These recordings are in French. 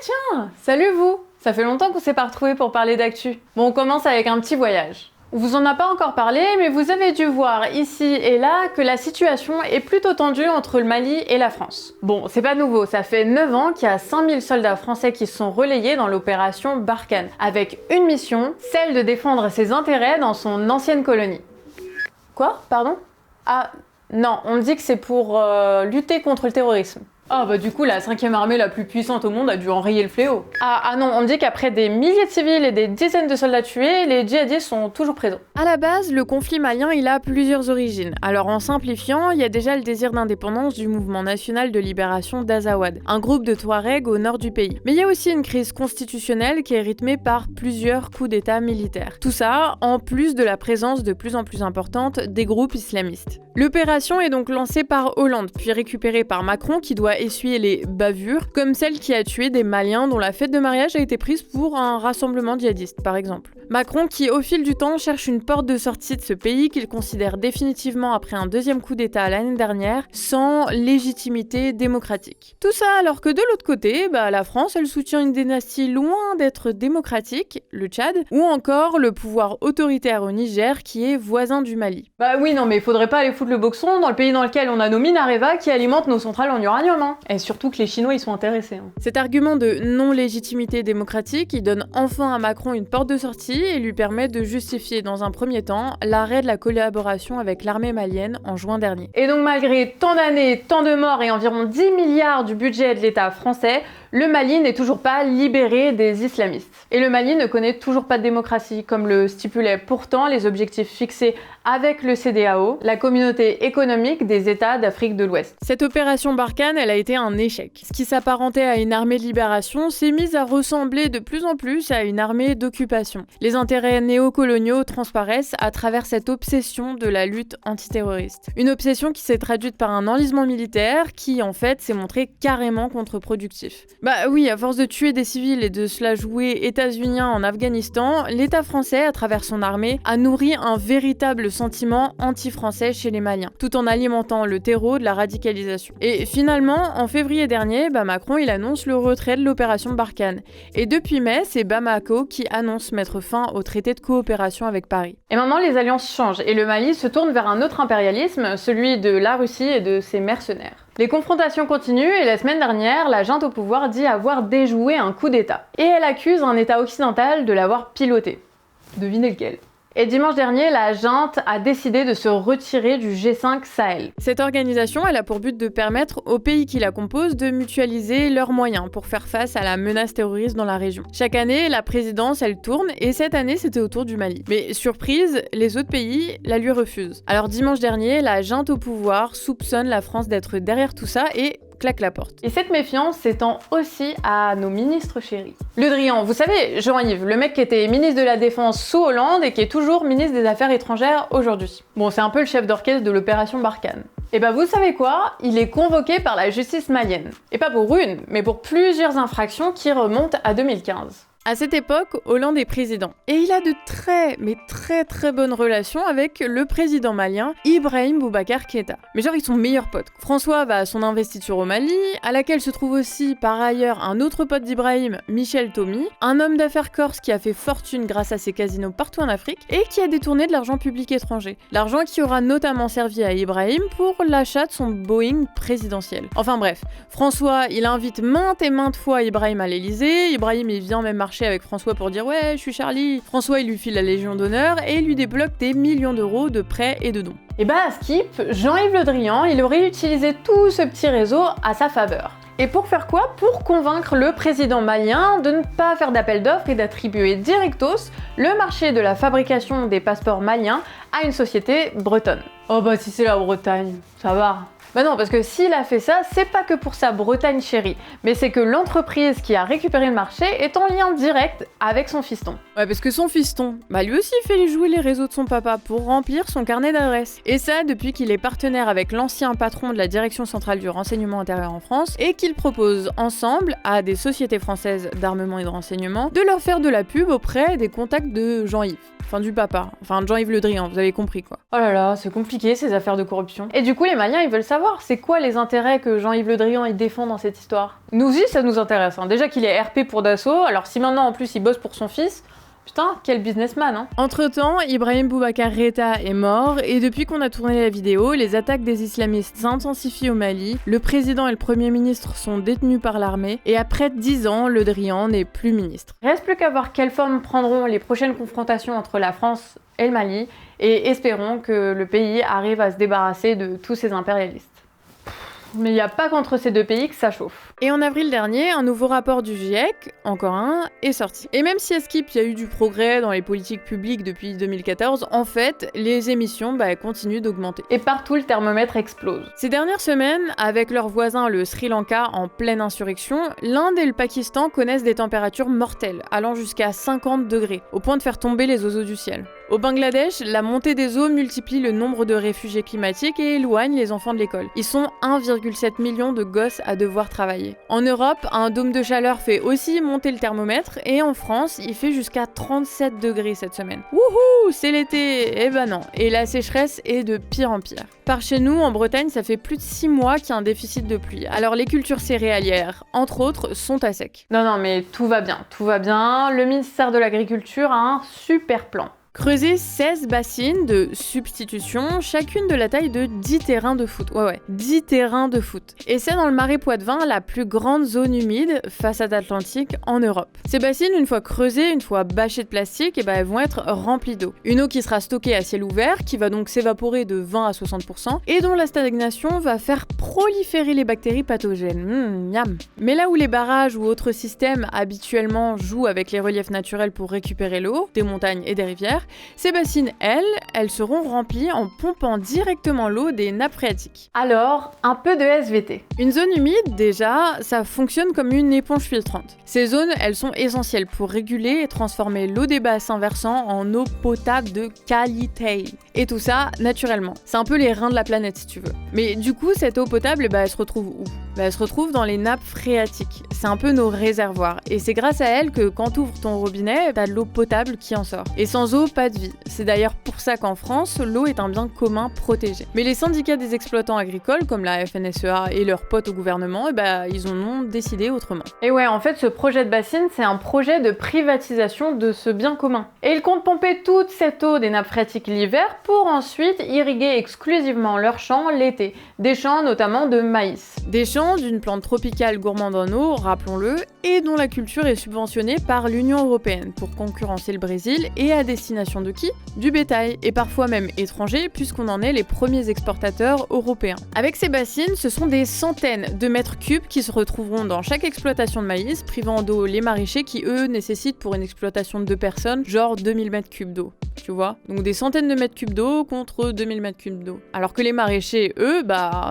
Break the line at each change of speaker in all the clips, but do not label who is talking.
tiens, salut vous! Ça fait longtemps qu'on s'est pas retrouvés pour parler d'actu. Bon, on commence avec un petit voyage. On vous en a pas encore parlé, mais vous avez dû voir ici et là que la situation est plutôt tendue entre le Mali et la France. Bon, c'est pas nouveau, ça fait 9 ans qu'il y a 5000 soldats français qui se sont relayés dans l'opération Barkhane, avec une mission, celle de défendre ses intérêts dans son ancienne colonie. Quoi? Pardon? Ah, non, on dit que c'est pour lutter contre le terrorisme. Ah bah du coup la 5e armée la plus puissante au monde a dû enrayer le fléau. Ah non, on me dit qu'après des milliers de civils et des dizaines de soldats tués, les djihadistes sont toujours présents. À la base, le conflit malien il a plusieurs origines. Alors en simplifiant, il y a déjà le désir d'indépendance du mouvement national de libération d'Azawad, un groupe de Touaregs au nord du pays. Mais il y a aussi une crise constitutionnelle qui est rythmée par plusieurs coups d'état militaires. Tout ça en plus de la présence de plus en plus importante des groupes islamistes. L'opération est donc lancée par Hollande, puis récupérée par Macron qui doit essuyer les bavures, comme celle qui a tué des Maliens dont la fête de mariage a été prise pour un rassemblement djihadiste, par exemple. Macron qui, au fil du temps, cherche une porte de sortie de ce pays qu'il considère définitivement, après un deuxième coup d'État l'année dernière, sans légitimité démocratique. Tout ça alors que de l'autre côté, la France, elle soutient une dynastie loin d'être démocratique, le Tchad, ou encore le pouvoir autoritaire au Niger qui est voisin du Mali. Bah oui, non mais il faudrait pas aller foutre le boxon dans le pays dans lequel on a nos mines Areva qui alimentent nos centrales en uranium, hein. Et surtout que les Chinois ils sont intéressés. Hein. Cet argument de non-légitimité démocratique, il donne enfin à Macron une porte de sortie et lui permet de justifier dans un premier temps l'arrêt de la collaboration avec l'armée malienne en juin dernier. Et donc malgré tant d'années, tant de morts et environ 10 milliards du budget de l'État français, le Mali n'est toujours pas libéré des islamistes. Et le Mali ne connaît toujours pas de démocratie, comme le stipulaient pourtant les objectifs fixés avec le CEDEAO, la communauté économique des États d'Afrique de l'Ouest. Cette opération Barkhane, elle a été un échec. Ce qui s'apparentait à une armée de libération s'est mis à ressembler de plus en plus à une armée d'occupation. Les intérêts néocoloniaux transparaissent à travers cette obsession de la lutte antiterroriste. Une obsession qui s'est traduite par un enlisement militaire qui, en fait, s'est montré carrément contre-productif. Bah oui, à force de tuer des civils et de se la jouer états-unien en Afghanistan, l'État français, à travers son armée, a nourri un véritable sentiment anti-français chez les Maliens, tout en alimentant le terreau de la radicalisation. Et finalement, en février dernier, Macron il annonce le retrait de l'opération Barkhane. Et depuis mai, c'est Bamako qui annonce mettre fin au traité de coopération avec Paris. Et maintenant, les alliances changent et le Mali se tourne vers un autre impérialisme, celui de la Russie et de ses mercenaires. Les confrontations continuent et la semaine dernière, la junte au pouvoir dit avoir déjoué un coup d'État. Et elle accuse un État occidental de l'avoir piloté. Devinez lequel. Et dimanche dernier, la junte a décidé de se retirer du G5 Sahel. Cette organisation, elle a pour but de permettre aux pays qui la composent de mutualiser leurs moyens pour faire face à la menace terroriste dans la région. Chaque année, la présidence, elle tourne, et cette année, c'était au tour du Mali. Mais surprise, les autres pays la lui refusent. Alors dimanche dernier, la junte au pouvoir soupçonne la France d'être derrière tout ça et claque la porte. Et cette méfiance s'étend aussi à nos ministres chéris. Le Drian, vous savez, Jean-Yves, le mec qui était ministre de la Défense sous Hollande et qui est toujours ministre des Affaires étrangères aujourd'hui. Bon, c'est un peu le chef d'orchestre de l'opération Barkhane. Et vous savez quoi? Il est convoqué par la justice malienne. Et pas pour une, mais pour plusieurs infractions qui remontent à 2015. À cette époque, Hollande est président. Et il a de très bonnes relations avec le président malien, Ibrahim Boubacar Keïta. Mais genre, ils sont meilleurs potes. François va à son investiture au Mali, à laquelle se trouve aussi par ailleurs un autre pote d'Ibrahim, Michel Tomi, un homme d'affaires corse qui a fait fortune grâce à ses casinos partout en Afrique, et qui a détourné de l'argent public étranger. L'argent qui aura notamment servi à Ibrahim pour l'achat de son Boeing présidentiel. Enfin bref, François, il invite maintes et maintes fois Ibrahim à l'Elysée, Ibrahim il vient même marcher avec François pour dire « Ouais, je suis Charlie ». François, il lui file la Légion d'honneur et il lui débloque des millions d'euros de prêts et de dons. Et à Skip, Jean-Yves Le Drian, il aurait utilisé tout ce petit réseau à sa faveur. Et pour faire quoi? Pour convaincre le président malien de ne pas faire d'appel d'offres et d'attribuer directos le marché de la fabrication des passeports maliens à une société bretonne. Oh si c'est la Bretagne, ça va. Non, parce que s'il a fait ça, c'est pas que pour sa Bretagne chérie, mais c'est que l'entreprise qui a récupéré le marché est en lien direct avec son fiston. Ouais, parce que son fiston, lui aussi il fait jouer les réseaux de son papa pour remplir son carnet d'adresses. Et ça depuis qu'il est partenaire avec l'ancien patron de la Direction centrale du renseignement intérieur en France et qu'il propose ensemble à des sociétés françaises d'armement et de renseignement de leur faire de la pub auprès des contacts de Jean-Yves.
Enfin du papa, enfin de Jean-Yves Le Drian, vous avez compris quoi.
Oh là là, c'est compliqué ces affaires de corruption. Et du coup les Maliens ils veulent savoir, c'est quoi les intérêts que Jean-Yves Le Drian il défend dans cette histoire? Nous aussi ça nous intéresse, hein. Déjà qu'il est RP pour Dassault, alors si maintenant en plus il bosse pour son fils, putain, quel businessman, hein.
Entre-temps, Ibrahim Boubacar Keïta est mort, et depuis qu'on a tourné la vidéo, les attaques des islamistes s'intensifient au Mali, le président et le premier ministre sont détenus par l'armée, et après 10 ans, Le Drian n'est plus ministre.
Reste plus qu'à voir quelle forme prendront les prochaines confrontations entre la France et le Mali, et espérons que le pays arrive à se débarrasser de tous ces impérialistes. Mais il n'y a pas qu'entre ces deux pays que ça chauffe.
Et en avril dernier, un nouveau rapport du GIEC, encore un, est sorti. Et même si à Skip, il y a eu du progrès dans les politiques publiques depuis 2014, en fait, les émissions continuent d'augmenter.
Et partout, le thermomètre explose.
Ces dernières semaines, avec leurs voisins le Sri Lanka en pleine insurrection, l'Inde et le Pakistan connaissent des températures mortelles, allant jusqu'à 50 degrés, au point de faire tomber les oiseaux du ciel. Au Bangladesh, la montée des eaux multiplie le nombre de réfugiés climatiques et éloigne les enfants de l'école. Ils sont 1,7 million de gosses à devoir travailler. En Europe, un dôme de chaleur fait aussi monter le thermomètre et en France, il fait jusqu'à 37 degrés cette semaine. Wouhou, c'est l'été! Eh ben non, et la sécheresse est de pire en pire. Par chez nous, en Bretagne, ça fait plus de 6 mois qu'il y a un déficit de pluie. Alors les cultures céréalières, entre autres, sont à sec.
Non, mais tout va bien, tout va bien. Le ministère de l'Agriculture a un super plan.
Creuser 16 bassines de substitution, chacune de la taille de 10 terrains de foot. Ouais, 10 terrains de foot. Et c'est dans le Marais Poitevin, la plus grande zone humide, façade atlantique, en Europe. Ces bassines, une fois creusées, une fois bâchées de plastique, elles vont être remplies d'eau. Une eau qui sera stockée à ciel ouvert, qui va donc s'évaporer de 20 à 60%, et dont la stagnation va faire proliférer les bactéries pathogènes. Miam. Mais là où les barrages ou autres systèmes habituellement jouent avec les reliefs naturels pour récupérer l'eau, des montagnes et des rivières, ces bassines, elles seront remplies en pompant directement l'eau des nappes phréatiques.
Alors, un peu de SVT.
Une zone humide, déjà, ça fonctionne comme une éponge filtrante. Ces zones, elles sont essentielles pour réguler et transformer l'eau des bassins versants en eau potable de qualité. Et tout ça, naturellement. C'est un peu les reins de la planète, si tu veux. Mais du coup, cette eau potable, elle se retrouve où? Elle se retrouve dans les nappes phréatiques. C'est un peu nos réservoirs. Et c'est grâce à elles que quand tu ouvres ton robinet, t'as de l'eau potable qui en sort. Et sans eau, pas de vie. C'est d'ailleurs pour ça qu'en France, l'eau est un bien commun protégé. Mais les syndicats des exploitants agricoles, comme la FNSEA et leurs potes au gouvernement, ils en ont décidé autrement.
Et ouais, en fait, ce projet de bassine, c'est un projet de privatisation de ce bien commun. Et ils comptent pomper toute cette eau des nappes phréatiques l'hiver pour ensuite irriguer exclusivement leurs champs l'été. Des champs notamment de maïs.
Des champs d'une plante tropicale gourmande en eau, rappelons-le, et dont la culture est subventionnée par l'Union européenne pour concurrencer le Brésil et à destination de qui? Du bétail, et parfois même étranger, puisqu'on en est les premiers exportateurs européens. Avec ces bassines, ce sont des centaines de mètres cubes qui se retrouveront dans chaque exploitation de maïs, privant d'eau les maraîchers qui, eux, nécessitent pour une exploitation de 2 personnes, genre 2000 mètres cubes d'eau. Tu vois? Donc des centaines de mètres cubes d'eau contre 2000 mètres cubes d'eau. Alors que les maraîchers, eux,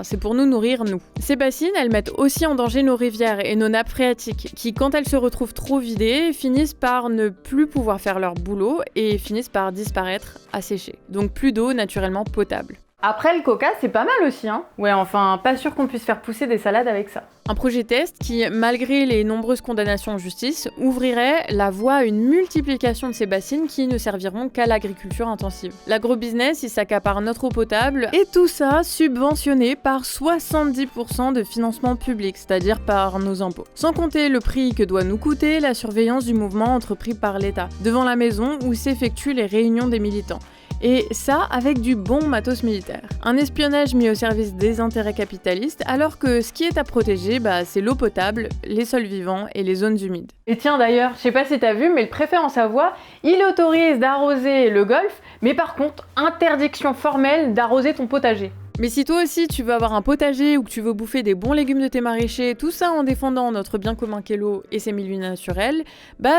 c'est pour nous nourrir, nous. Ces bassines, elles mettent aussi en danger nos rivières et nos nappes phréatiques, qui, quand elles se retrouvent trop vidées, finissent par ne plus pouvoir faire leur boulot et finissent par disparaître, asséchées. Donc plus d'eau naturellement potable.
Après, le coca, c'est pas mal aussi, hein. Ouais, enfin, pas sûr qu'on puisse faire pousser des salades avec ça.
Un projet test qui, malgré les nombreuses condamnations en justice, ouvrirait la voie à une multiplication de ces bassines qui ne serviront qu'à l'agriculture intensive. L'agrobusiness, il s'accapare notre eau potable, et tout ça subventionné par 70% de financement public, c'est-à-dire par nos impôts. Sans compter le prix que doit nous coûter la surveillance du mouvement entrepris par l'État, devant la maison où s'effectuent les réunions des militants. Et ça avec du bon matos militaire. Un espionnage mis au service des intérêts capitalistes, alors que ce qui est à protéger, c'est l'eau potable, les sols vivants et les zones humides.
Et tiens d'ailleurs, je sais pas si t'as vu, mais le préfet en Savoie, il autorise d'arroser le golf, mais par contre, interdiction formelle d'arroser ton potager.
Mais si toi aussi tu veux avoir un potager ou que tu veux bouffer des bons légumes de tes maraîchers, tout ça en défendant notre bien commun qu'est l'eau et ses milieux naturels,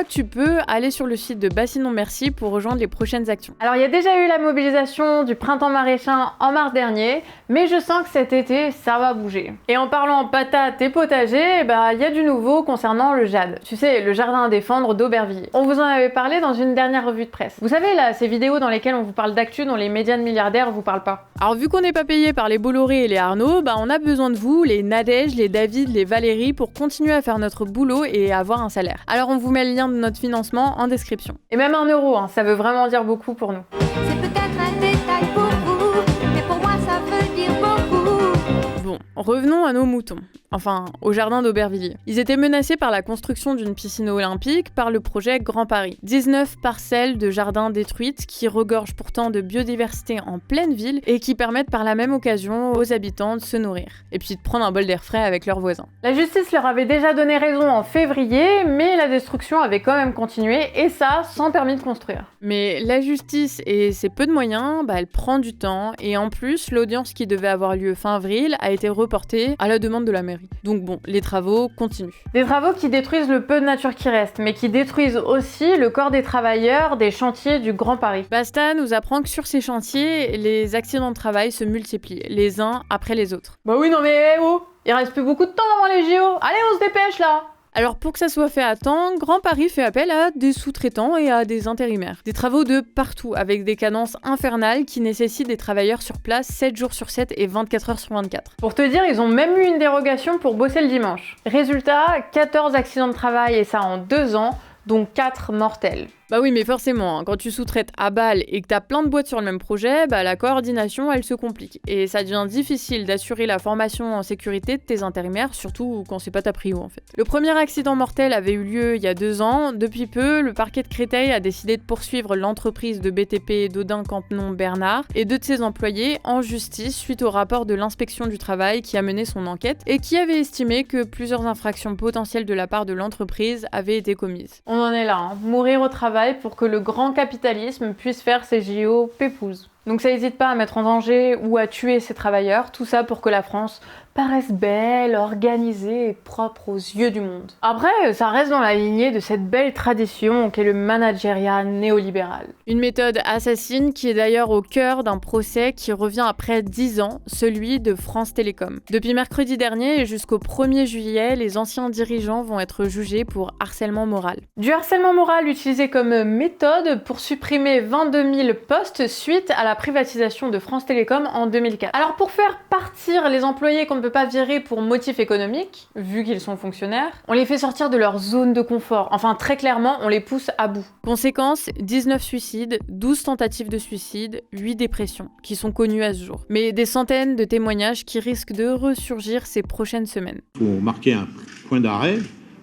tu peux aller sur le site de Bassinon Merci pour rejoindre les prochaines actions.
Alors il y a déjà eu la mobilisation du printemps maraîcher en mars dernier, mais je sens que cet été ça va bouger. Et en parlant patates et potager, il y a du nouveau concernant le jade. Tu sais, le jardin à défendre d'Aubervilliers. On vous en avait parlé dans une dernière revue de presse. Vous savez là, ces vidéos dans lesquelles on vous parle d'actu dont les médias de milliardaires vous parlent pas.
Alors vu qu'on n'est pas payé appuyés par les Bolloré et les Arnaud, on a besoin de vous, les Nadège, les David, les Valérie, pour continuer à faire notre boulot et avoir un salaire. Alors on vous met le lien de notre financement en description.
Et même 1 euro, ça veut vraiment dire beaucoup pour nous.
C'est peut-être un détail pour vous, mais pour moi ça veut dire beaucoup.
Bon, revenons à nos moutons. Enfin, au jardin d'Aubervilliers. Ils étaient menacés par la construction d'une piscine olympique par le projet Grand Paris. 19 parcelles de jardins détruites qui regorgent pourtant de biodiversité en pleine ville et qui permettent par la même occasion aux habitants de se nourrir. Et puis de prendre un bol d'air frais avec leurs voisins.
La justice leur avait déjà donné raison en février, mais la destruction avait quand même continué, et ça sans permis de construire.
Mais la justice et ses peu de moyens, elle prend du temps, et en plus, l'audience qui devait avoir lieu fin avril a été reportée à la demande de la mairie. Donc bon, les travaux continuent.
Des travaux qui détruisent le peu de nature qui reste, mais qui détruisent aussi le corps des travailleurs des chantiers du Grand Paris.
Basta nous apprend que sur ces chantiers, les accidents de travail se multiplient, les uns après les autres.
Bah oui, non mais il reste plus beaucoup de temps avant les JO. Allez, on se dépêche là.
Alors pour que ça soit fait à temps, Grand Paris fait appel à des sous-traitants et à des intérimaires. Des travaux de partout, avec des cadences infernales qui nécessitent des travailleurs sur place 7 jours sur 7 et 24 heures sur 24.
Pour te dire, ils ont même eu une dérogation pour bosser le dimanche. Résultat, 14 accidents de travail et ça en 2 ans, dont 4 mortels.
Bah oui, mais forcément, quand tu sous-traites à balle et que t'as plein de boîtes sur le même projet, la coordination, elle se complique. Et ça devient difficile d'assurer la formation en sécurité de tes intérimaires, surtout quand c'est pas ta prio en fait. Le premier accident mortel avait eu lieu il y a 2 ans. Depuis peu, le parquet de Créteil a décidé de poursuivre l'entreprise de BTP Dodin-Campenon-Bernard et 2 de ses employés en justice suite au rapport de l'inspection du travail qui a mené son enquête et qui avait estimé que plusieurs infractions potentielles de la part de l'entreprise avaient été commises.
On en est là, mourir au travail pour que le grand capitalisme puisse faire ses JO pépouses. Donc ça n'hésite pas à mettre en danger ou à tuer ses travailleurs, tout ça pour que la France paraisse belle, organisée et propre aux yeux du monde. Après, ça reste dans la lignée de cette belle tradition qu'est le managériat néolibéral.
Une méthode assassine qui est d'ailleurs au cœur d'un procès qui revient après 10 ans, celui de France Télécom. Depuis mercredi dernier et jusqu'au 1er juillet, les anciens dirigeants vont être jugés pour harcèlement moral.
Du harcèlement moral utilisé comme méthode pour supprimer 22 000 postes suite à la privatisation de France Télécom en 2004. Alors pour faire partir les employés qu'on ne peut pas virer pour motif économique, vu qu'ils sont fonctionnaires, on les fait sortir de leur zone de confort. Enfin très clairement, on les pousse à bout.
Conséquence, 19 suicides, 12 tentatives de suicide, 8 dépressions, qui sont connues à ce jour. Mais des centaines de témoignages qui risquent de ressurgir ces prochaines semaines.
Il faut marquer un point d'arrêt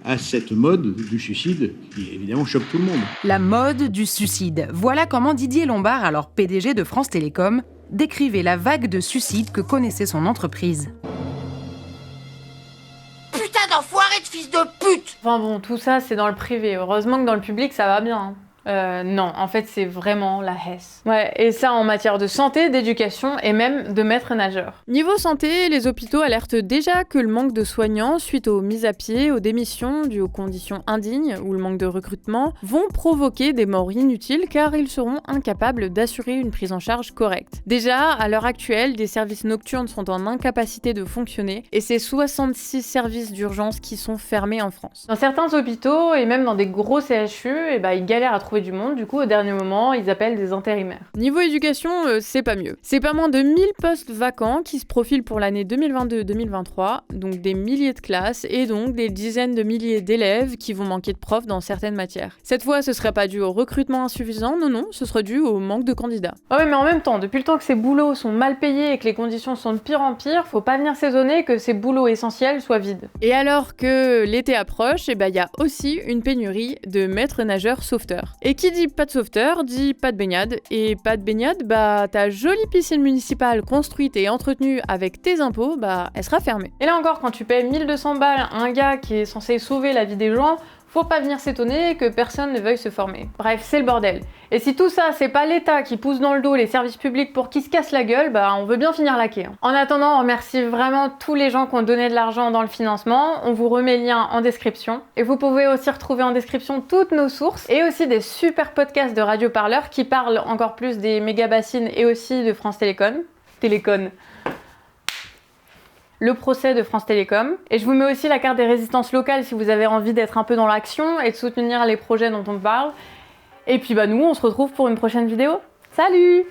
à cette mode du suicide qui évidemment choque tout le monde.
La mode du suicide. Voilà comment Didier Lombard, alors PDG de France Télécom, décrivait la vague de suicides que connaissait son entreprise.
Putain d'enfoiré de fils de pute!
Enfin bon, tout ça c'est dans le privé. Heureusement que dans le public ça va bien. Non, en fait c'est vraiment la Hesse. Ouais, et ça en matière de santé, d'éducation et même de maître nageur.
Niveau santé, les hôpitaux alertent déjà que le manque de soignants suite aux mises à pied, aux démissions dues aux conditions indignes ou le manque de recrutement vont provoquer des morts inutiles car ils seront incapables d'assurer une prise en charge correcte. Déjà, à l'heure actuelle, des services nocturnes sont en incapacité de fonctionner et c'est 66 services d'urgence qui sont fermés en France.
Dans certains hôpitaux et même dans des gros CHU, ils galèrent à trouver du monde, du coup au dernier moment ils appellent des intérimaires.
Niveau éducation, c'est pas mieux. C'est pas moins de 1000 postes vacants qui se profilent pour l'année 2022-2023, donc des milliers de classes et donc des dizaines de milliers d'élèves qui vont manquer de profs dans certaines matières. Cette fois ce serait pas dû au recrutement insuffisant, non, ce serait dû au manque de candidats.
Ah ouais, mais en même temps, depuis le temps que ces boulots sont mal payés et que les conditions sont de pire en pire, faut pas venir s'étonner que ces boulots essentiels soient vides.
Et alors que l'été approche, y a aussi une pénurie de maîtres nageurs sauveteurs. Et qui dit pas de sauveteur, dit pas de baignade. Et pas de baignade, ta jolie piscine municipale construite et entretenue avec tes impôts, elle sera fermée.
Et là encore, quand tu payes 1200 balles à un gars qui est censé sauver la vie des gens, faut pas venir s'étonner que personne ne veuille se former. Bref, c'est le bordel. Et si tout ça, c'est pas l'État qui pousse dans le dos les services publics pour qu'ils se cassent la gueule, on veut bien finir laqué. En attendant, on remercie vraiment tous les gens qui ont donné de l'argent dans le financement. On vous remet le lien en description. Et vous pouvez aussi retrouver en description toutes nos sources et aussi des super podcasts de Radio Parleur qui parlent encore plus des méga bassines et aussi de France Télécom. Le procès de France Télécom. Et je vous mets aussi la carte des résistances locales si vous avez envie d'être un peu dans l'action et de soutenir les projets dont on parle. Et puis nous, on se retrouve pour une prochaine vidéo. Salut!